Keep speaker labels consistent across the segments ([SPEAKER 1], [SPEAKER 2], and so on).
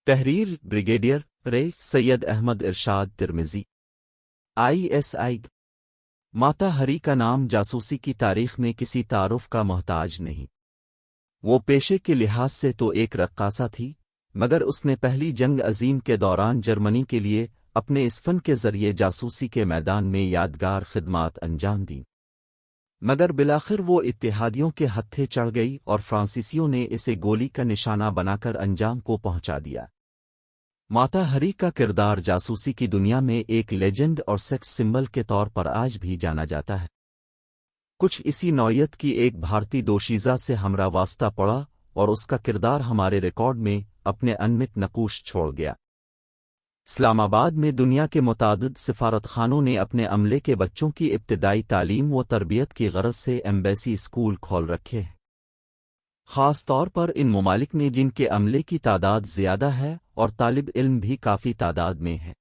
[SPEAKER 1] تحریر بریگیڈیئر رے سید احمد ارشاد ترمذی ISI ماتا ہری کا نام جاسوسی کی تاریخ میں کسی تعارف کا محتاج نہیں۔ وہ پیشے کے لحاظ سے تو ایک رقاصہ تھی، مگر اس نے پہلی جنگ عظیم کے دوران جرمنی کے لیے اپنے اس فن کے ذریعے جاسوسی کے میدان میں یادگار خدمات انجام دیں، مگر بالآخر وہ اتحادیوں کے ہتھے چڑھ گئی اور فرانسیسیوں نے اسے گولی کا نشانہ بنا کر انجام کو پہنچا دیا۔ ماتا ہری کا کردار جاسوسی کی دنیا میں ایک لیجنڈ اور سیکس سمبل کے طور پر آج بھی جانا جاتا ہے۔ کچھ اسی نوعیت کی ایک بھارتی دوشیزہ سے ہمراہ واسطہ پڑا اور اس کا کردار ہمارے ریکارڈ میں اپنے انمٹ نقوش چھوڑ گیا۔ اسلام آباد میں دنیا کے متعدد سفارتخانوں نے اپنے عملے کے بچوں کی ابتدائی تعلیم و تربیت کی غرض سے ایمبیسی اسکول کھول رکھے ہیں، خاص طور پر ان ممالک میں جن کے عملے کی تعداد زیادہ ہے اور طالب علم بھی کافی تعداد میں ہے۔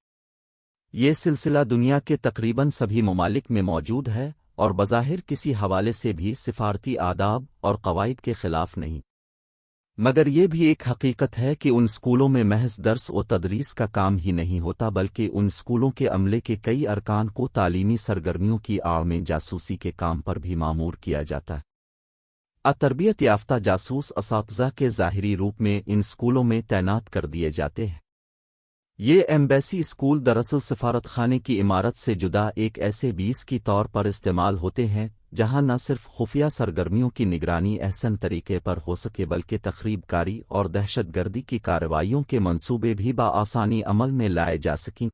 [SPEAKER 1] یہ سلسلہ دنیا کے تقریباً سبھی ممالک میں موجود ہے اور بظاہر کسی حوالے سے بھی سفارتی آداب اور قواعد کے خلاف نہیں، مگر یہ بھی ایک حقیقت ہے کہ ان اسکولوں میں محض درس و تدریس کا کام ہی نہیں ہوتا، بلکہ ان اسکولوں کے عملے کے کئی ارکان کو تعلیمی سرگرمیوں کی آڑ میں جاسوسی کے کام پر بھی مامور کیا جاتا ہے۔ تربیت یافتہ جاسوس اساتذہ کے ظاہری روپ میں ان اسکولوں میں تعینات کر دیے جاتے ہیں۔ یہ ایمبیسی اسکول دراصل سفارت خانے کی عمارت سے جدا ایک ایسے بیس کی طور پر استعمال ہوتے ہیں جہاں نہ صرف خفیہ سرگرمیوں کی نگرانی احسن طریقے پر ہو سکے، بلکہ تخریب کاری اور دہشت گردی کی کارروائیوں کے منصوبے بھی بآسانی عمل میں لائے جا سکیں۔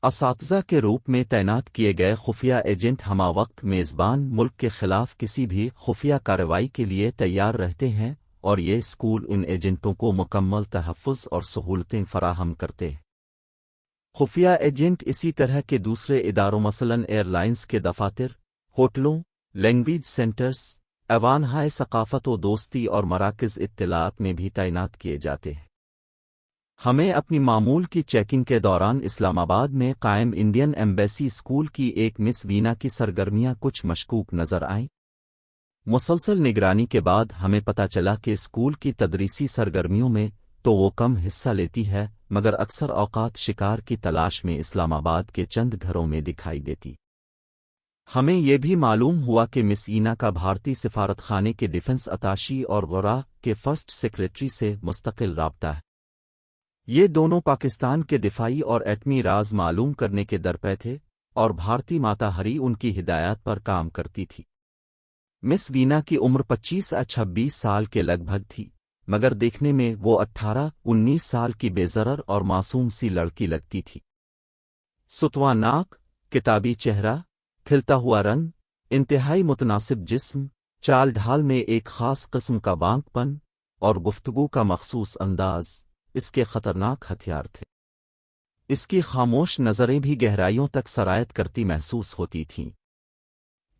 [SPEAKER 1] اساتذہ کے روپ میں تعینات کیے گئے خفیہ ایجنٹ ہمہ وقت میزبان ملک کے خلاف کسی بھی خفیہ کارروائی کے لیے تیار رہتے ہیں، اور یہ اسکول ان ایجنٹوں کو مکمل تحفظ اور سہولتیں فراہم کرتے ہیں۔ خفیہ ایجنٹ اسی طرح کے دوسرے اداروں مثلاً ایئر لائنز کے دفاتر، ہوٹلوں، لینگویج سینٹرز، ایوانہائے ثقافت و دوستی اور مراکز اطلاعات میں بھی تعینات کیے جاتے ہیں۔ ہمیں اپنی معمول کی چیکنگ کے دوران اسلام آباد میں قائم انڈین ایمبیسی اسکول کی ایک مس وینا کی سرگرمیاں کچھ مشکوک نظر آئیں۔ مسلسل نگرانی کے بعد ہمیں پتہ چلا کہ اسکول کی تدریسی سرگرمیوں میں تو وہ کم حصہ لیتی ہے، مگر اکثر اوقات شکار کی تلاش میں اسلام آباد کے چند گھروں میں دکھائی دیتی۔ ہمیں یہ بھی معلوم ہوا کہ مس اینا کا بھارتی سفارت خانے کے ڈیفنس اتاشی اور غرا کے فرسٹ سیکریٹری سے مستقل رابطہ ہے۔ یہ دونوں پاکستان کے دفاعی اور ایٹمی راز معلوم کرنے کے درپے تھے، اور بھارتی ماتا ہری ان کی ہدایات پر کام کرتی تھی۔ مس وینا کی عمر 25-26 سال کے لگ بھگ تھی، مگر دیکھنے میں وہ 18-19 سال کی بے ضرر اور معصوم سی لڑکی لگتی تھی۔ ستواں ناک، کتابی چہرہ، کھلتا ہوا رنگ، انتہائی متناسب جسم، چال ڈھال میں ایک خاص قسم کا بانک پن اور گفتگو کا مخصوص انداز اس کے خطرناک ہتھیار تھے۔ اس کی خاموش نظریں بھی گہرائیوں تک سرایت کرتی محسوس ہوتی تھیں۔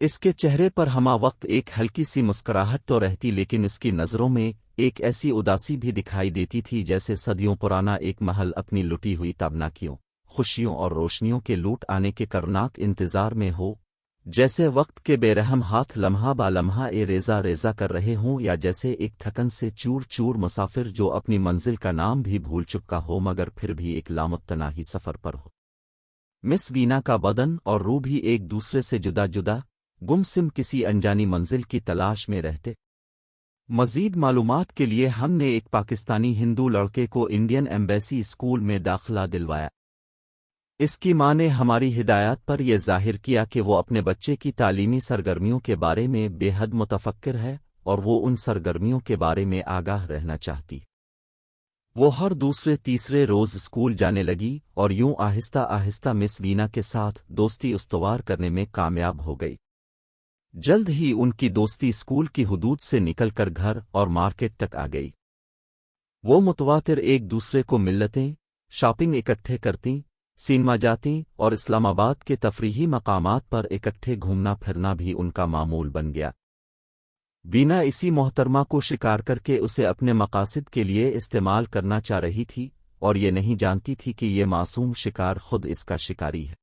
[SPEAKER 1] اس کے چہرے پر ہمہ وقت ایک ہلکی سی مسکراہٹ تو رہتی، لیکن اس کی نظروں میں ایک ایسی اداسی بھی دکھائی دیتی تھی جیسے صدیوں پرانا ایک محل اپنی لٹی ہوئی تابناکیوں، خوشیوں اور روشنیوں کے لوٹ آنے کے کرناک انتظار میں ہو، جیسے وقت کے بے رحم ہاتھ لمحہ با لمحہ ریزہ ریزہ کر رہے ہوں، یا جیسے ایک تھکن سے چور چور مسافر جو اپنی منزل کا نام بھی بھول چکا ہو مگر پھر بھی ایک لامتناہی سفر پر ہو۔ مس وینا کا بدن اور روح بھی ایک دوسرے سے جدا جدا، گمسم کسی انجانی منزل کی تلاش میں رہتے۔ مزید معلومات کے لیے ہم نے ایک پاکستانی ہندو لڑکے کو انڈین ایمبیسی اسکول میں داخلہ دلوایا۔ اس کی ماں نے ہماری ہدایات پر یہ ظاہر کیا کہ وہ اپنے بچے کی تعلیمی سرگرمیوں کے بارے میں بے حد متفکر ہے اور وہ ان سرگرمیوں کے بارے میں آگاہ رہنا چاہتی۔ وہ ہر دوسرے تیسرے روز اسکول جانے لگی اور یوں آہستہ آہستہ مس وینا کے ساتھ دوستی استوار کرنے میں کامیاب ہو گئی۔ جلد ہی ان کی دوستی اسکول کی حدود سے نکل کر گھر اور مارکیٹ تک آ گئی۔ وہ متواتر ایک دوسرے کو ملتیں، شاپنگ اکٹھے کرتیں، سینما جاتیں اور اسلام آباد کے تفریحی مقامات پر اکٹھے گھومنا پھرنا بھی ان کا معمول بن گیا۔ وینا اسی محترمہ کو شکار کر کے اسے اپنے مقاصد کے لیے استعمال کرنا چاہ رہی تھی، اور یہ نہیں جانتی تھی کہ یہ معصوم شکار خود اس کا شکاری ہے۔